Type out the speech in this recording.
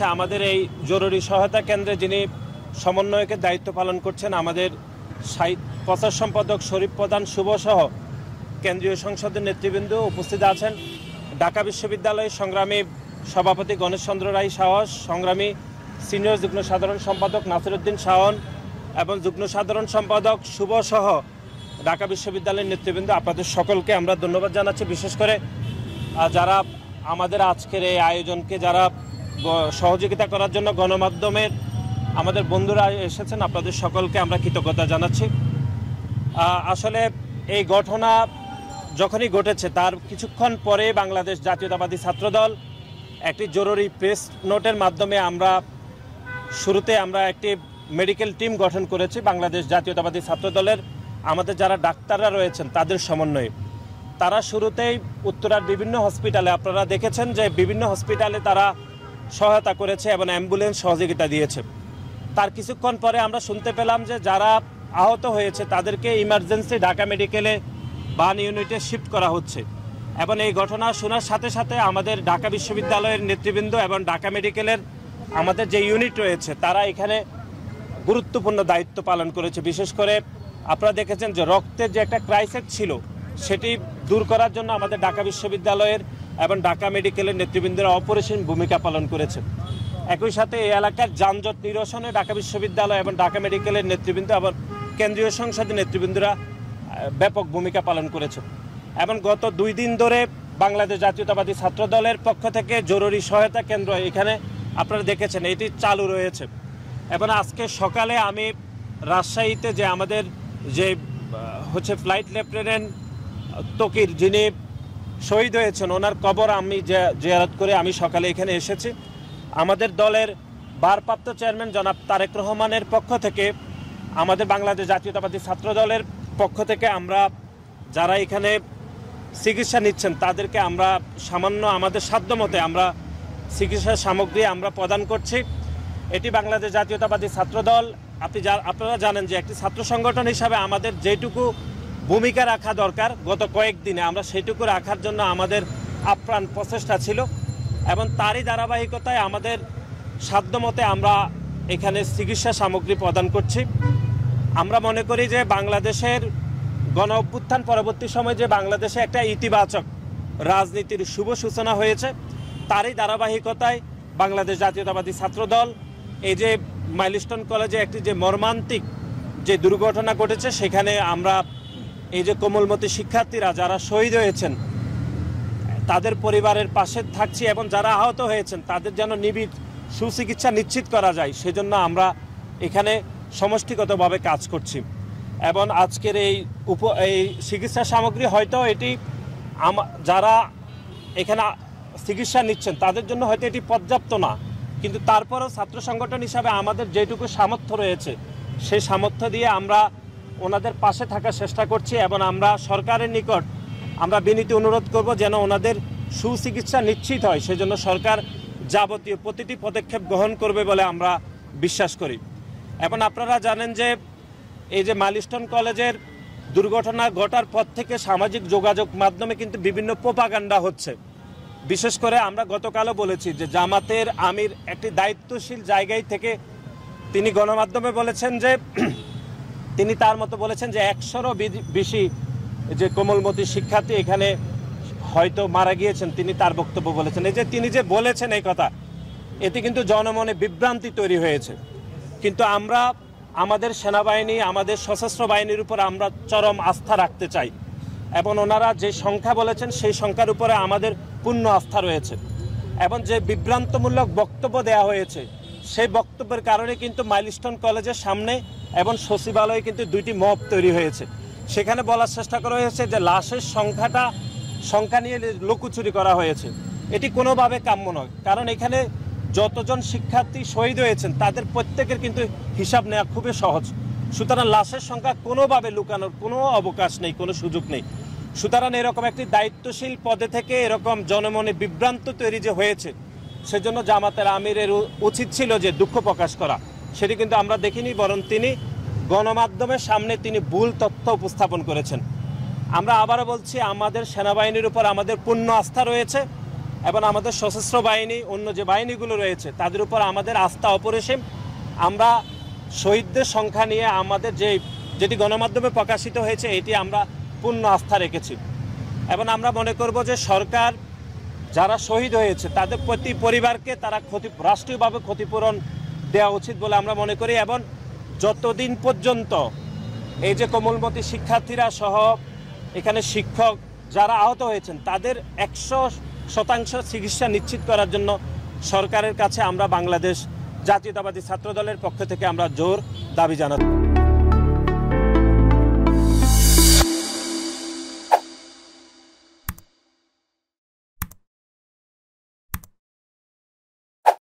মুহূর্তে আমাদের এই জরুরি সহায়তা কেন্দ্রে যিনি সমন্বয়কের দায়িত্ব পালন করছেন আমাদের প্রচার সম্পাদক শরীফ প্রধান শুভসহ কেন্দ্রীয় সংসদের নেতৃবৃন্দ উপস্থিত আছেন। ঢাকা বিশ্ববিদ্যালয়ের সংগ্রামী সভাপতি গণেশ চন্দ্র রায় সাহস, সংগ্রামী সিনিয়র যুগ্ম সাধারণ সম্পাদক নাসিরউদ্দিন শাওন এবং যুগ্ম সাধারণ সম্পাদক শুভসহ ঢাকা বিশ্ববিদ্যালয়ের নেতৃবৃন্দ, আপনাদের সকলকে আমরা ধন্যবাদ জানাচ্ছি। বিশেষ করে যারা আমাদের আজকের এই আয়োজনকে যারা সহযোগিতা করার জন্য গণমাধ্যমের আমাদের বন্ধুরা এসেছেন, আপনাদের সকলকে আমরা কৃতজ্ঞতা জানাচ্ছি। আসলে এই ঘটনা যখনই ঘটেছে তার কিছুক্ষণ পরে বাংলাদেশ জাতীয়তাবাদী ছাত্রদল একটি জরুরি প্রেস নোটের মাধ্যমে শুরুতে আমরা একটি মেডিকেল টিম গঠন করেছি বাংলাদেশ জাতীয়তাবাদী ছাত্রদলের আমাদের যারা ডাক্তাররা রয়েছেন তাদের সমন্বয়ে। তারা শুরুতেই উত্তরার বিভিন্ন হসপিটালে, আপনারা দেখেছেন যে বিভিন্ন হসপিটালে তারা সহায়তা করেছে এবং অ্যাম্বুলেন্স সহযোগিতা দিয়েছে। তার কিছুক্ষণ পরে আমরা শুনতে পেলাম যে যারা আহত হয়েছে তাদেরকে ইমার্জেন্সি ঢাকা মেডিকেলে বার্ন ইউনিটে শিফট করা হচ্ছে। এবং এই ঘটনা শোনার সাথে সাথে আমাদের ঢাকা বিশ্ববিদ্যালয়ের নেতৃবৃন্দ এবং ঢাকা মেডিকেলের আমাদের যে ইউনিট রয়েছে তারা এখানে গুরুত্বপূর্ণ দায়িত্ব পালন করেছে। বিশেষ করে আপনারা দেখেছেন যে রক্তের যে একটা ক্রাইসিস ছিল সেটি দূর করার জন্য আমাদের ঢাকা বিশ্ববিদ্যালয়ের এবং ঢাকা মেডিকেলের নেতৃবৃন্দরা অপরিসীম ভূমিকা পালন করেছে। একই সাথে এই এলাকার যানজট নিরসনে ঢাকা বিশ্ববিদ্যালয় এবং ঢাকা মেডিকেলের নেতৃবৃন্দ এবং কেন্দ্রীয় সংসদের নেতৃবৃন্দরা ব্যাপক ভূমিকা পালন করেছে। এবং গত 2 দিন ধরে বাংলাদেশ জাতীয়তাবাদী ছাত্রদলের পক্ষ থেকে জরুরি সহায়তা কেন্দ্র এখানে আপনারা দেখেছেন এটি চালু রয়েছে। এবং আজকে সকালে আমি রাজশাহীতে যে আমাদের যে ফ্লাইট লেফটেন্যান্ট তকির যিনি শহীদ হয়েছেন ওনার কবর আমি জিয়ারত করে আমি সকালে এখানে এসেছি। আমাদের দলের ভারপ্রাপ্ত চেয়ারম্যান জনাব তারেক রহমানের পক্ষ থেকে আমাদের বাংলাদেশ জাতীয়তাবাদী ছাত্রদলের পক্ষ থেকে আমরা যারা এখানে চিকিৎসা নিচ্ছেন তাদেরকে আমরা সামান্য আমাদের সাধ্যমতে আমরা চিকিৎসা সামগ্রী আমরা প্রদান করছি। এটি বাংলাদেশ জাতীয়তাবাদী ছাত্রদল, আপনারা জানেন যে একটি ছাত্র সংগঠন হিসাবে আমাদের যেটুকু ভূমিকা রাখা দরকার গত কয়েকদিনে আমরা সেইটুকু রাখার জন্য আমাদের আপ্রাণ প্রচেষ্টা ছিল। এবং তারই ধারাবাহিকতায় আমাদের সাধ্যমতে আমরা এখানে চিকিৎসা সামগ্রী প্রদান করছি। আমরা মনে করি যে বাংলাদেশের গণ অভ্যুত্থান পরবর্তী সময়ে যে বাংলাদেশে একটা ইতিবাচক রাজনীতির শুভ সূচনা হয়েছে তারই ধারাবাহিকতায় বাংলাদেশ জাতীয়তাবাদী ছাত্রদল এই যে মাইলস্টোন কলেজে একটি যে মর্মান্তিক যে দুর্ঘটনা ঘটেছে সেখানে আমরা এই যে কোমলমতি শিক্ষার্থীরা যারা শহীদ হয়েছেন তাদের পরিবারের পাশে থাকছি এবং যারা আহত হয়েছেন তাদের যেন নিবিড় সুচিকিৎসা নিশ্চিত করা যায় সেজন্য আমরা এখানে সমষ্টিগতভাবে কাজ করছি। এবং আজকের এই চিকিৎসা সামগ্রী হয়তো এটি যারা এখানে চিকিৎসা নিচ্ছেন তাদের জন্য হয়তো এটি পর্যাপ্ত না, কিন্তু তারপরেও ছাত্র সংগঠন হিসাবে আমাদের যেটুকু সামর্থ্য রয়েছে সেই সামর্থ্য দিয়ে আমরা ওনাদের পাশে থাকার চেষ্টা করছি। এবং আমরা সরকারের নিকট আমরা বিনীত অনুরোধ করব যেন ওনাদের সুচিকিৎসা নিশ্চিত হয়, সেজন্য সরকার যাবতীয় প্রতিটি পদক্ষেপ গ্রহণ করবে বলে আমরা বিশ্বাস করি। এবং আপনারা জানেন যে এই যে মাইলস্টোন কলেজের দুর্ঘটনা ঘটার পর থেকে সামাজিক যোগাযোগ মাধ্যমে কিন্তু বিভিন্ন প্রোপাগান্ডা হচ্ছে। বিশেষ করে আমরা গতকালও বলেছি যে জামাতের আমির একটি দায়িত্বশীল জায়গায় থেকে তিনি গণমাধ্যমে বলেছেন যে তিনি তার মতো বলেছেন যে 100-এরও বেশি যে কোমলমতি শিক্ষার্থী এখানে হয়তো মারা গিয়েছেন, তিনি তার বক্তব্য বলেছেন। এই যে তিনি যে বলেছেন এই কথা, এতে কিন্তু জনমনে বিভ্রান্তি তৈরি হয়েছে। কিন্তু আমরা আমাদের সেনাবাহিনী আমাদের সশস্ত্র বাহিনীর উপর আমরা চরম আস্থা রাখতে চাই এবং ওনারা যে সংখ্যা বলেছেন সেই সংখ্যার উপরে আমাদের পূর্ণ আস্থা রয়েছে। এবং যে বিভ্রান্তমূলক বক্তব্য দেওয়া হয়েছে সেই বক্তব্যের কারণে কিন্তু মাইলস্টোন কলেজের সামনে এবং সচিবালয়ে কিন্তু 2টি মব তৈরি হয়েছে। সেখানে বলার চেষ্টা করা হয়েছে যে লাশের সংখ্যা নিয়ে লুকোচুরি করা হয়েছে। এটি কোনোভাবে কাম্য নয়, কারণ এখানে যতজন শিক্ষার্থী শহীদ হয়েছেন তাদের প্রত্যেকের কিন্তু হিসাব নেওয়া খুবই সহজ। সুতরাং লাশের সংখ্যা কোনোভাবে লুকানোর কোনো অবকাশ নেই, কোনো সুযোগ নেই। সুতরাং এরকম একটি দায়িত্বশীল পদে থেকে এরকম জনমনে বিভ্রান্ত তৈরি যে হয়েছে সেজন্য জামাতের আমিরের উচিত ছিল যে দুঃখ প্রকাশ করা, সেটি কিন্তু আমরা দেখিনি, বরং তিনি গণমাধ্যমের সামনে তিনি ভুল তথ্য উপস্থাপন করেছেন। আমরা আবারও বলছি আমাদের সেনাবাহিনীর উপর আমাদের পূর্ণ আস্থা রয়েছে এবং আমাদের সশস্ত্র বাহিনী অন্য যে বাহিনীগুলো রয়েছে তাদের উপর আমাদের আস্থা অপরিসীম। আমরা শহীদদের সংখ্যা নিয়ে আমাদের যেটি গণমাধ্যমে প্রকাশিত হয়েছে এটি আমরা পূর্ণ আস্থা রেখেছি এবং আমরা মনে করব যে সরকার যারা শহীদ হয়েছে তাদের প্রতি পরিবারকে তারা রাষ্ট্রীয়ভাবে ক্ষতিপূরণ দেওয়া উচিত বলে আমরা মনে করি এবং যতদিন পর্যন্ত এই যে কোমলমতি শিক্ষার্থীরা সহ এখানে শিক্ষক যারা আহত হয়েছেন তাদের 100% চিকিৎসা নিশ্চিত করার জন্য সরকারের কাছে আমরা বাংলাদেশ জাতীয়তাবাদী ছাত্রদলের পক্ষ থেকে আমরা জোর দাবি জানাচ্ছি।